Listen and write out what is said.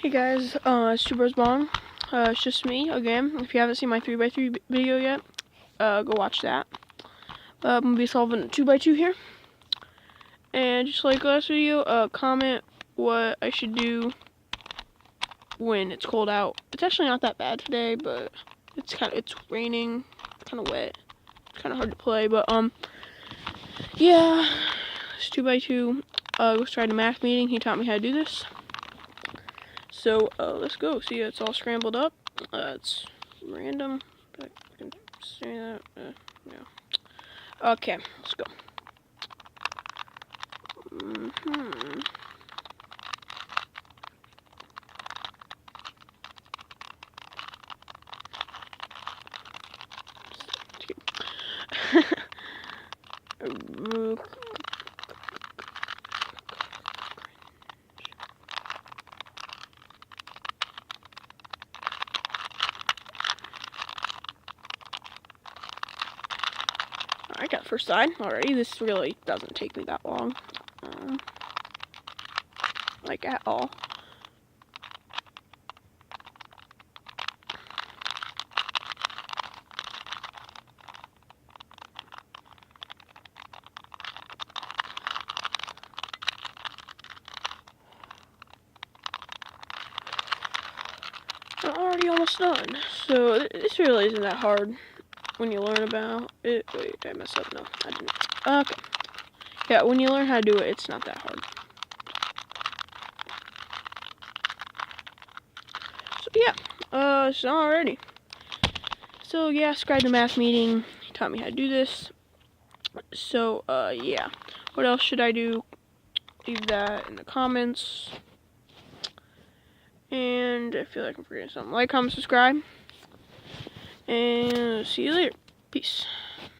Hey guys, it's Two Birds Bong. It's just me again. If you haven't seen my 3x3 video yet, go watch that. I'm gonna be solving a 2x2 here. And just like last video, comment what I should do when it's cold out. It's actually not that bad today, but it's raining, kind of wet. It's kind of hard to play, but yeah, it's 2x2. Was trying a math meeting. He taught me how to do this. So, let's go. See, it's all scrambled up. It's random. I can say that. No. Okay, let's go. I got first side already. This really doesn't take me that long. Like at all. I'm already almost done. So this really isn't that hard when you learn about it. Wait, did I mess up? No, I didn't. Okay. Yeah, when you learn how to do it, it's not that hard. So yeah, it's already. So yeah, subscribe to math meeting. He taught me how to do this. So yeah. What else should I do? Leave that in the comments. And I feel like I'm forgetting something. Like, comment, subscribe. And see you later. Peace.